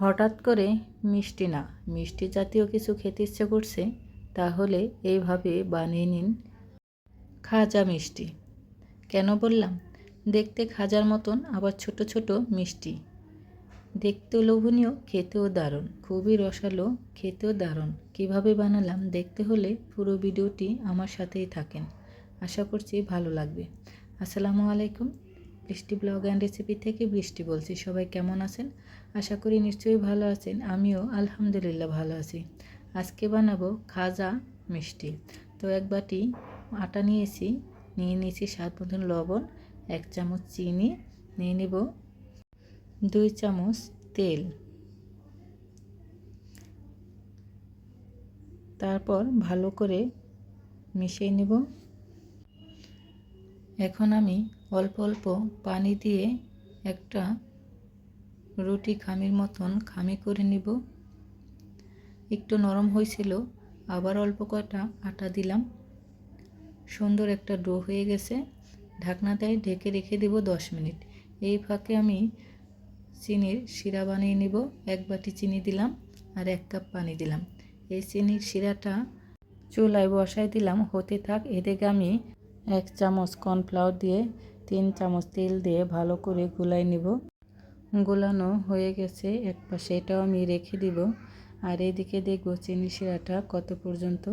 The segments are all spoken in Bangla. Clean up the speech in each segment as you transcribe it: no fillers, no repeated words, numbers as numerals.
হঠাৎ করে মিষ্টি না, মিষ্টি জাতীয় কিছু খেতে ইচ্ছে করছে, তাহলে এইভাবে বানিয়ে নিন খাজা মিষ্টি। কেন বললাম? দেখতে খাজার মতন, আবার ছোট ছোট মিষ্টি। দেখতেও লোভনীয়, খেতেও দারুণ, খুবই রসালো, খেতেও দারুণ। কিভাবে বানালাম দেখতে হলে পুরো ভিডিওটি আমার সাথেই থাকেন। আশা করছি ভালো লাগবে। আসসালামু আলাইকুম, বৃষ্টি ব্লগ অ্যান্ড রেসিপি থেকে বৃষ্টি বলছি। সবাই কেমন আছেন? আশা করি নিশ্চয়ই ভালো আছেন। আমিও আলহামদুলিল্লাহ ভালো আছি। আজকে বানাবো খাজা মিষ্টি। তো এক বাটি আটা নিয়েছি, নিয়ে নিয়েছি স্বাদ মতন লবণ, 1 চামচ চিনি, নিয়ে নেব 2 চামচ তেল। তারপর ভালো করে মিশিয়ে নেব। এখন আমি অল্প অল্প পানি দিয়ে একটা রুটি খামির মতন খামি করে নেব। একটু নরম হয়েছিল, আবার অল্প কয়টা আটা দিলাম। সুন্দর একটা ডো হয়ে গেছে। ঢাকনা দিয়ে ঢেকে রেখে দেব 10 মিনিট। এই ফাঁকে আমি চিনির শিরা বানিয়ে নেব। 1 বাটি চিনি দিলাম আর 1 কাপ পানি দিলাম। এই চিনির শিরাটা চুলায় বসাই দিলাম, হতে থাক। এদিকে আমি 1 চামচ কর্নফ্লাওয়ার দিয়ে 3 চামচ তেল দিয়ে ভালো করে গুলাই নেব। গোলানো হয়ে গেছে এক পাশে, এটাও আমি রেখে দিব। আর এদিকে দেখব চিনির শিরাটা কত পর্যন্ত।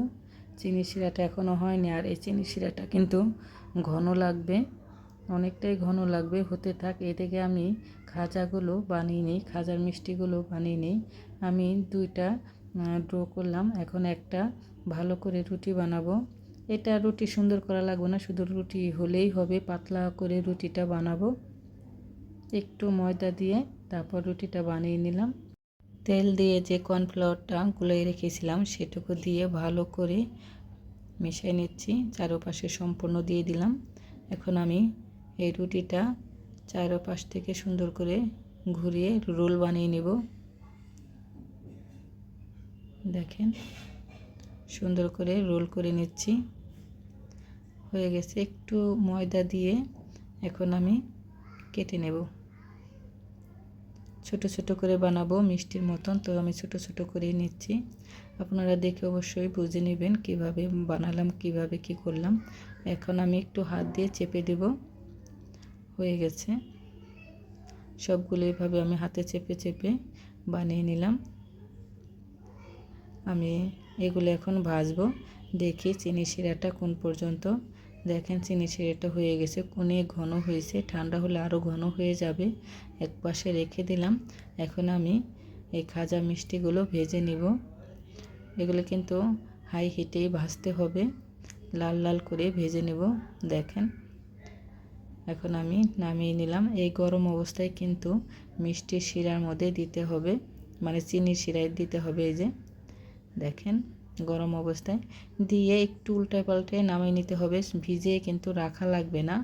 চিনির শিরাটা এখনও হয়নি, আর এই চিনির শিরাটা কিন্তু ঘন লাগবে, অনেকটাই ঘন লাগবে। হতে থাক। এদিকে আমি খাজাগুলো বানিয়ে নিই, খাজার মিষ্টিগুলো বানিয়ে নিই। আমি 2টা ডো করলাম, এখন একটা ভালো করে রুটি বানাবো। এটা রুটি সুন্দর করা লাগবে না, শুধু রুটি হলেই হবে। পাতলা করে রুটিটা বানাবো। একটু ময়দা দিয়ে তারপর রুটিটা বানিয়ে নিলাম। তেল দিয়ে যে কর্নফ্লাওয়ারটা গুলিয়ে রেখেছিলাম সেটুকু দিয়ে ভালো করে মিশিয়ে নিচ্ছি। চারপাশে সম্পূর্ণ দিয়ে দিলাম। এখন আমি এই রুটিটা চারপাশ থেকে সুন্দর করে ঘুরিয়ে রোল বানিয়ে নেব। দেখেন, সুন্দর করে রোল করে নিচ্ছি। হয়ে গেছে। একটু ময়দা দিয়ে এখন আমি কেটে নেব। ছোট ছোট করে বানাবো মিষ্টির মতন, তো আমি ছোট ছোট করে নিচ্ছি। আপনারা দেখে অবশ্যই বুঝে নেবেন কিভাবে বানালাম, কিভাবে কি করলাম। এখন আমি একটু হাত দিয়ে চেপে দেব। হয়ে গেছে। সবগুলো এইভাবে আমি হাতে চেপে চেপে বানিয়ে নিলাম। আমি এগুলো এখন ভাজবো। দেখি চিনি শিরাটা কোন পর্যন্ত। দেখেন চিনি শিরাটা হয়ে গেছে, অনেক ঘন হয়েছে। ঠান্ডা হলে আরও ঘন হয়ে যাবে। এক পাশে রেখে দিলাম। এখন আমি এই খাজা মিষ্টিগুলো ভেজে নিব। এগুলো কিন্তু হাই হিটেই ভাজতে হবে, লাল লাল করে ভেজে নেব। দেখেন, এখন আমি নামিয়ে নিলাম। এই গরম অবস্থায় কিন্তু মিষ্টির শিরার মধ্যে দিতে হবে, মানে চিনির শিরায় দিতে হবে। এই যে দেখেন, গরম অবস্থায় দিয়ে একটু উল্টায় পাল্টায় নামিয়ে নিতে হবে। ভিজিয়ে কিন্তু রাখা লাগবে না,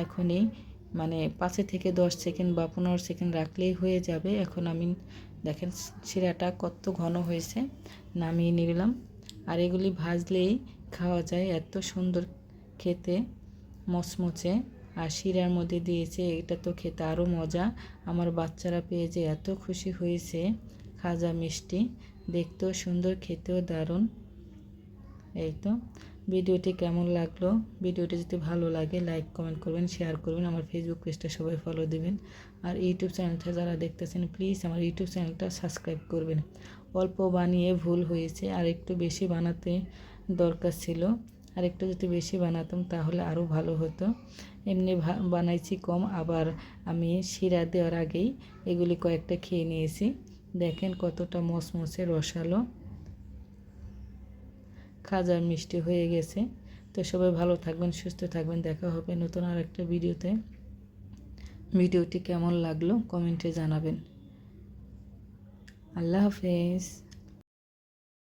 এখনই মানে 5 থেকে 10 সেকেন্ড বা 15 সেকেন্ড রাখলেই হয়ে যাবে। এখন আমি দেখেন শিরাটা কত ঘন হয়েছে, নামিয়ে নিলাম। আর এগুলি ভাজলেই খাওয়া যায়, এত সুন্দর খেতে, মচমচে। আর শিরার মধ্যে দিয়েছে, এটা তো খেতে আরও মজা। আমার বাচ্চারা পেয়ে যে এত খুশি হয়েছে। খাজা মিষ্টি দেখতেও সুন্দর, খেতেও দারুণ। এই তো, ভিডিওটি কেমন লাগলো? ভিডিওটি যদি ভালো লাগে লাইক কমেন্ট করবেন, শেয়ার করবেন। আমার ফেসবুক পেজটা সবাই ফলো দেবেন। আর ইউটিউব চ্যানেলটা যারা দেখতেছেন প্লিজ আমার ইউটিউব চ্যানেলটা সাবস্ক্রাইব করবেন। অল্প বানিয়ে ভুল হয়েছে, আর একটু বেশি বানাতে দরকার ছিল। আর একটু যদি বেশি বানাতাম তাহলে আরও ভালো হতো। এমনি বানাইছি কম, আবার আমি শিরা দেওয়ার আগেই এগুলি কয়েকটা খেয়ে নিয়েছি। দেখেন কতটা মচমচে রসালো খাজার মিষ্টি হয়ে গেছে। তো সবাই ভালো থাকবেন, সুস্থ থাকবেন। দেখা হবে নতুন আর একটা ভিডিওতে। ভিডিওটি কেমন লাগলো কমেন্টে জানাবেন। আল্লাহ হাফেজ।